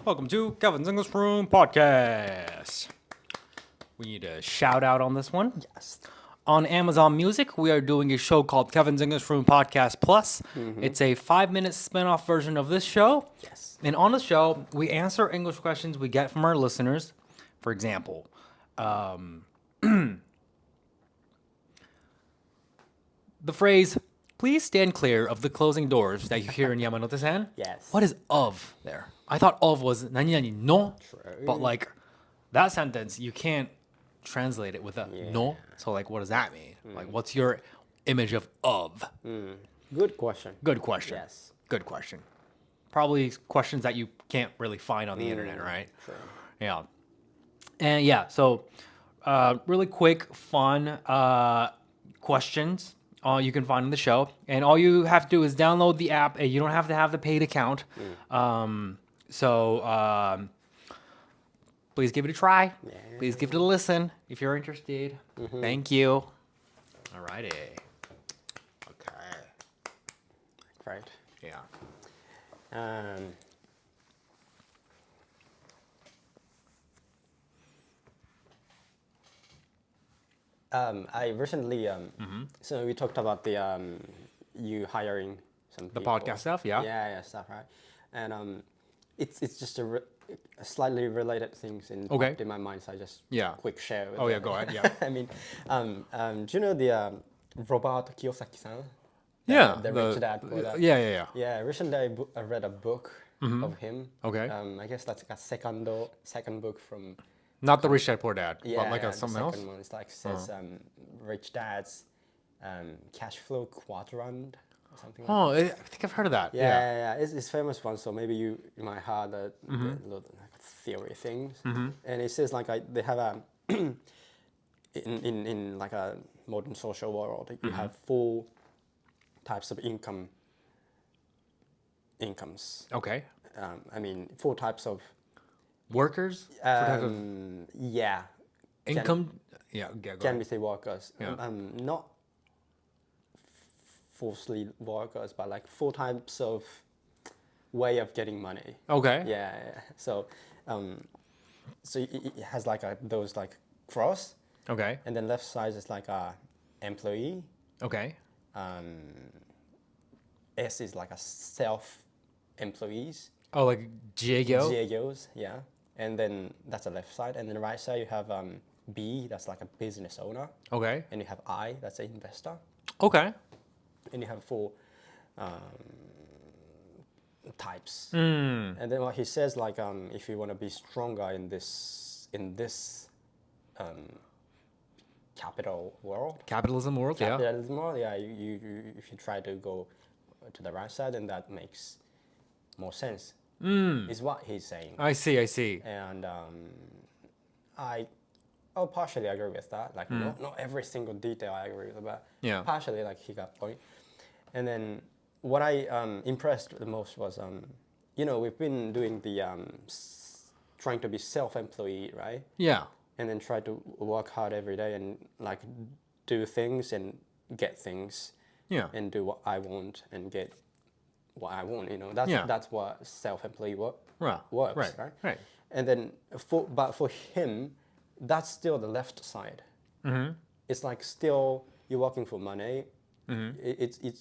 Welcome to Kevin's English Room Podcast. We need a shout out on this one. Yes. On Amazon Music, we are doing a show called Kevin's English Room Podcast Plus. It's a 5-minute spin-off version of this show. Yes. And on the show, we answer English questions we get from our listeners. For example, the phrase, please stand clear of the closing doors that you hear in Yamanote-san. Yes. What is of there? I thought of was nani no, True. but like that sentence, you can't translate it with a no. So like, what does that mean? Like, what's your image of? Good question. Good question. Yes. Good question. Probably questions that you can't really find on the internet, right? True. Yeah. And yeah, so really quick, fun questions you can find in the show. And all you have to do is download the app, and you don't have to have the paid account. So please give it a try. Yeah. Please give it a listen if you're interested. Thank you. All righty. Okay. Right. Yeah. I recently so we talked about the you hiring some The people. podcast stuff, yeah? Yeah, stuff, right? And it's just a slightly related things in Okay. popped in my mind, so I just Yeah. quick share. With Oh, yeah, it. go ahead, yeah. I mean, do you know the Robert Kiyosaki-san? Yeah. The rich dad. Poor dad. Yeah. Yeah, recently I read a book of him. Okay. I guess that's like a second book from. Not the Rich Dad Poor Dad, Yeah, but like the something else. second one is like says rich dad's cash flow quadrant or something. Like Oh, I think I've heard of that. yeah. It's famous one, so maybe you might have the little theory things. And it says like they have a in like a modern social world, you have 4 types of incomes. Okay. I mean 4 types of Workers? For type of yeah. income? Yeah, go Can ahead. we say workers? Yeah. Not falsely workers, but like 4 types of way of getting money. Okay. Yeah. So, so it has like those like cross, Okay. and then left side is like a employee. Okay. S is like a self-employees. Oh, like Diego? GAOs, yeah. And then that's the left side, and then the right side you have B, that's like a business owner, Okay. and you have I, that's an investor. Okay. And you have 4 types. Hmm. And then what he says, like, if you want to be stronger in this capital world, Capitalism world, yeah. capitalism world, yeah, you if you try to go to the right side, then that makes more sense. Is what he's saying. I see. And I partially agree with that. Like not every single detail I agree with, but Yeah. partially like he got point. And then what I impressed the most was we've been doing the trying to be self-employed, right? Yeah. And then try to work hard every day and like do things and get things Yeah. and do what I want and get what I want. Yeah. That's what self-employed Right. works, right? And then for him, that's still the left side. It's like still you're working for money. It's you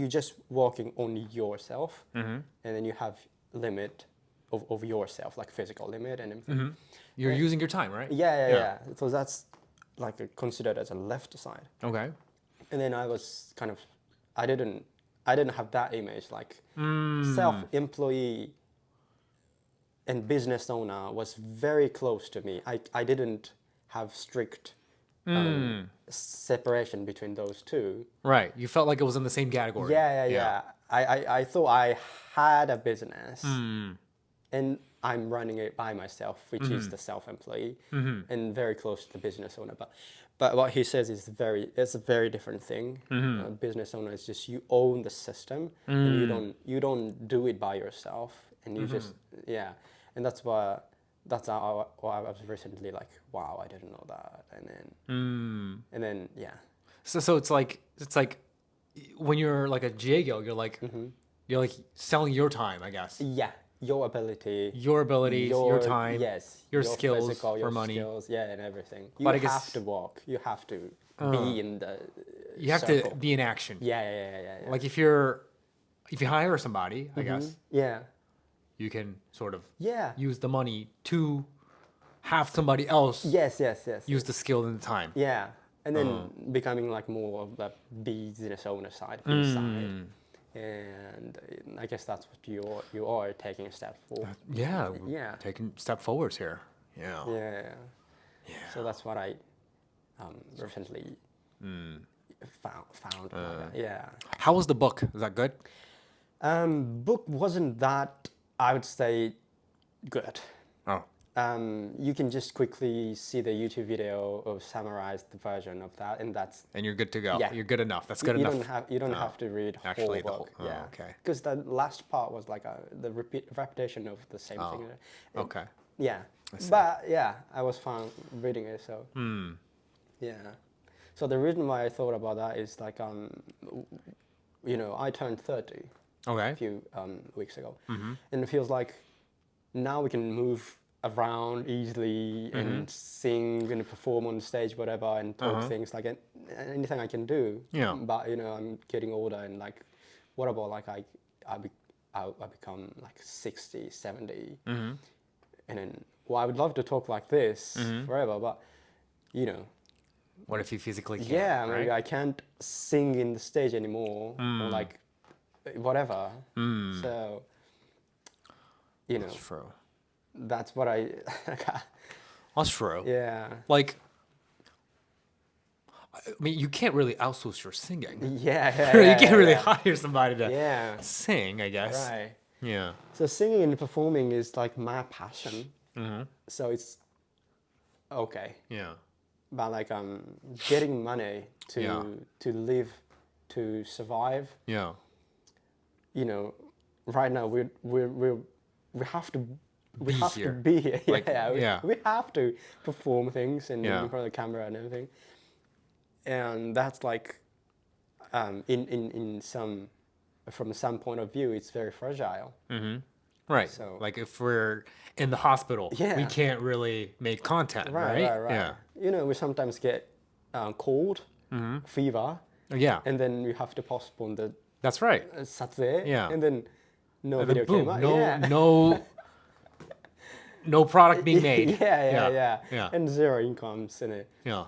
just working on yourself, and then you have limit of yourself, like physical limit and everything. You're using your time, right? Yeah. So that's like considered as a left side. Okay. And then I was kind of, I didn't have that image. Like self-employee and business owner was very close to me. I didn't have strict separation between those two. Right. You felt like it was in the same category. Yeah. I thought I had a business and I'm running it by myself, which is the self-employee and very close to the business owner. But what he says is it's a very different thing. Business owner is just you own the system and you don't do it by yourself, and you just and that's how I was recently like, wow, I didn't know that, and then So it's like when you're like a Diego, you're like selling your time, I guess. yeah your ability, your time, yes, your skills physical, for your money. skills, yeah, and everything. You But I have guess- to walk. You have to be in the You have circle. to be in action. Yeah. Like if you hire somebody, I guess Yeah. you can sort of Yeah. use the money to have somebody else Yes. use the skill and the time. Yeah. And then becoming like more of the business owner side, B side. And I guess that's what you are taking a step for. Yeah. Yeah. Taking step forwards here. Yeah. Yeah. So that's what I recently found. Yeah. How was the book? Is that good? Book wasn't that, I would say, good. Oh. You can just quickly see the YouTube video of summarized version of that, and that's And you're good to go. Yeah. You're good enough. That's good you enough. don't have to read Actually, whole the book. whole- oh, Yeah. okay. Because the last part was like the repetition of the same thing. Okay. Yeah. But yeah, I was fine reading it. So yeah. So the reason why I thought about that is like I turned 30 Okay. a few weeks ago, and it feels like now we can move around easily and sing and perform on stage, whatever, and talk things like anything I can do. Yeah. But I'm getting older, and like, what about like I become like 60, 70, and then I would love to talk like this forever, but What if you physically can't? yeah, maybe right? I can't sing in the stage anymore, or like whatever. So That's true. that's what I That's true. yeah. Like, I mean, you can't really outsource your singing. Yeah, You can't really yeah. hire somebody to Yeah, sing, I guess. right. Yeah. So singing and performing is like my passion. So it's okay, Yeah. but like getting money to Yeah. to live, to survive. Yeah. Right now we have to Be here. to be here. Like, Yeah, we have to perform things and Yeah. in front of the camera and everything. And that's like in some from some point of view, it's very fragile. Right. So- like if we're in the hospital, we Yeah. can't really make content, right? Yeah. We sometimes get cold, fever, Yeah. and then we have to postpone the That's right. satsuye, Yeah. and then no And then video boom, came out. no, Yeah. no product being made. Yeah. Yeah. And zero incomes in it. Yeah.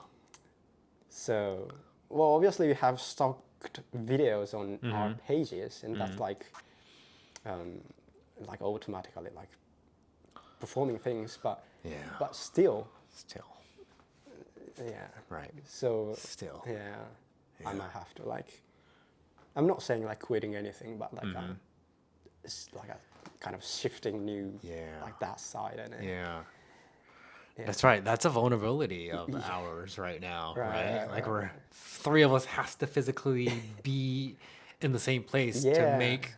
So, well, obviously we have stocked videos on our pages, and that's like automatically like performing things, but Yeah. but still, Still. yeah. Right. So Still. yeah, I might have to like. I'm not saying like quitting anything, but like it's like a kind of shifting new Yeah. like that side in it. Yeah. That's right. That's a vulnerability of ours right now, right? Right, Like we're three of us has to physically be in the same place to Yeah. make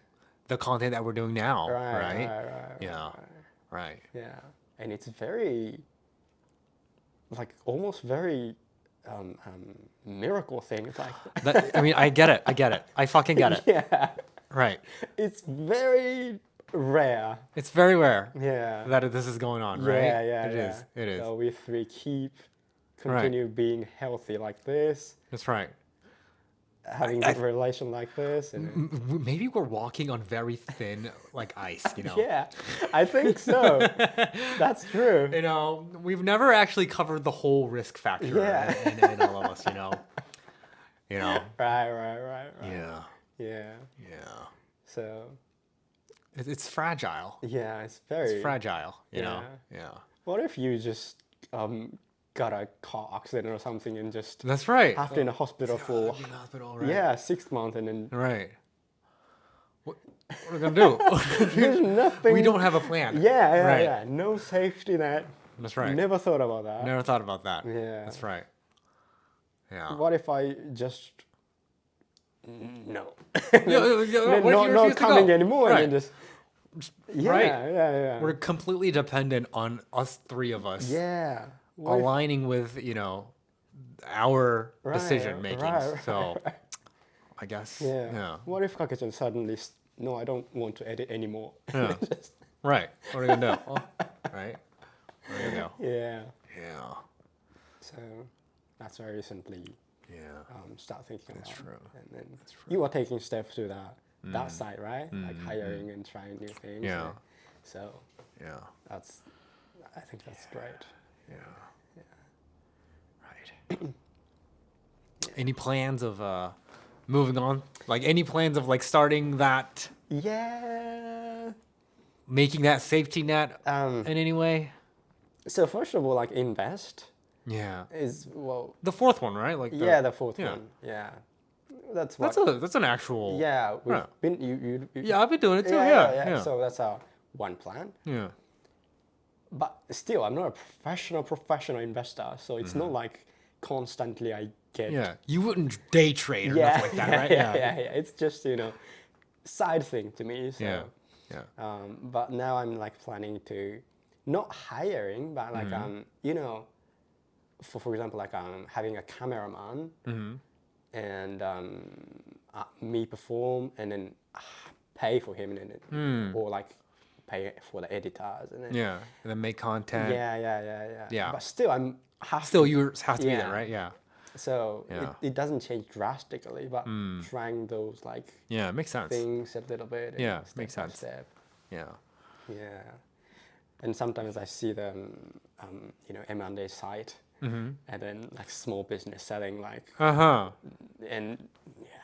the content that we're doing now, right? Right. Yeah. Right. Yeah, and it's very, like almost very, miracle thing. It's like, I mean, I get it. I get it. I fucking get it. yeah, Right. it's very rare. It's very rare Yeah, that this is going on, right? yeah. It is. It is. So we three continue being healthy like this, That's right. having a relation like this, and Maybe we're walking on very thin, like ice, you know? yeah, I think so. That's true. You know, we've never actually covered the whole risk factor Yeah. in all of us, you know? You know? Right. Yeah. Yeah. Yeah. So It's fragile. yeah, it's very It's fragile, you know? Yeah. What if you just got a car accident or something and just That's right. have to in a hospital for In the hospital, right? yeah 6 months and then Right. What are we gonna do? there's nothing. We don't have a plan. Yeah, Right. no safety net. That's right. Never thought about that. Never thought about that. Yeah. That's right. Yeah. What if I just no, What if you not refuse to coming go? anymore Right. and then just yeah, Right. yeah. We're completely dependent on us three of us yeah. What if- aligning with, our Right, decision making. right, So I guess. yeah. Yeah. What if Kake-chan suddenly no, I don't want to edit anymore. Yeah. Just- Right. What are you gonna do? Oh, right. What are you gonna do? Yeah. Yeah. So that's why I recently Yeah. start thinking about. true. And then you are taking steps to that side, right? Like hiring and trying new things. Yeah. And so Yeah. I think that's great. Yeah. Right. Any plans of moving on? Like any plans of like starting that, Yeah. making that safety net in any way? So first of all, like invest Yeah. is The fourth one, right? Like the fourth yeah. one. Yeah. That's what. that's an actual. Yeah, we've Yeah. been you. Yeah, I've been doing it too. Yeah. Yeah. So that's our one plan. Yeah. But still, I'm not a professional investor, so it's not like constantly I get. Yeah. You wouldn't day trade or Yeah, nothing like that, right? yeah. It's just side thing to me. So, Yeah. Yeah. but now I'm like planning to, not hiring, but like for example, like having a cameraman and me perform and then pay for him and then or like pay for the editors and then Yeah. And then make content. yeah. But still, Still, you have to be Yeah. there, right? Yeah. So Yeah. it doesn't change drastically, but trying those like Yeah. It makes sense. things a little bit. And Yeah, step makes by sense. Step. Yeah. Yeah. And sometimes I see them, M&A site, and then like small business selling like, and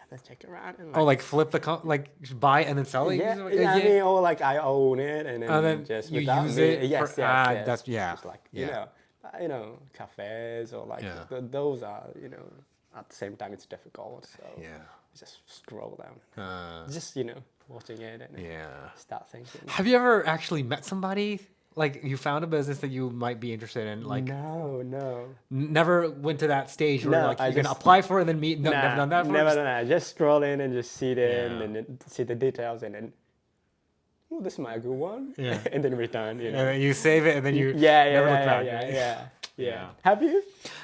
they check around and like, Oh, like flip like buy and then sell it. I mean, or like I own it and then, then you without use me- it Yes, for- yes. that's- yeah, Just like yeah. cafes or like Yeah. those are at the same time it's difficult. So Yeah. just scroll down, just watching it and Yeah. start thinking. Have you ever actually met somebody like you found a business that you might be interested in? Like No. never went to that stage where No, like I you're gonna just- apply for it and then meet. No, never done that. Never done that. Just scroll in and just see them Yeah. and then see the details and then, oh, this might be a good one. Yeah. And then return. And then you save it and then you Yeah. never look back. Yeah. Yeah. Have you?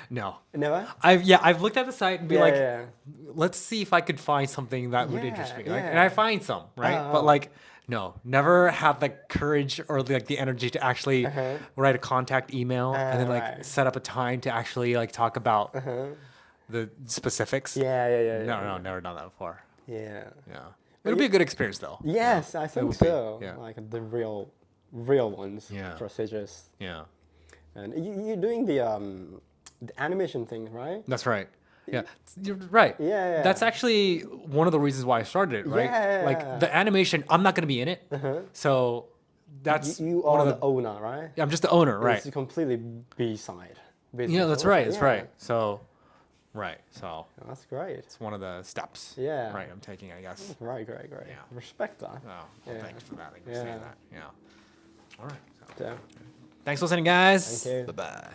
No. Never. I've looked at the site and be like, yeah. let's see if I could find something that would Yeah, interest me. yeah. Like, and I find some, right? But like, no, never had the courage or like the energy to actually write a contact email and then like right. set up a time to actually like talk about the specifics. Yeah. No, never done that before. Yeah. Yeah. It'll be a good experience though. Yes, I think would be, so. yeah. Like the real ones. Yeah. Procedures. Yeah. And you're doing the animation thing, right? That's right. Yeah, you're right. Yeah. That's actually one of the reasons why I started it, right? Yeah. Like the animation, I'm not going to be in it. So that's You one are of the owner, right? I'm just the owner, right? It's completely B side. Yeah, that's right. That's right. So, So That's great. it's one of the steps. Yeah. Right. I'm taking, I guess. Great. Yeah. Respect that. Oh, well, Yeah. thanks for that. Thanks for Yeah. saying that. Yeah. All right. So, So, thanks for listening, guys. Thank you. Bye bye.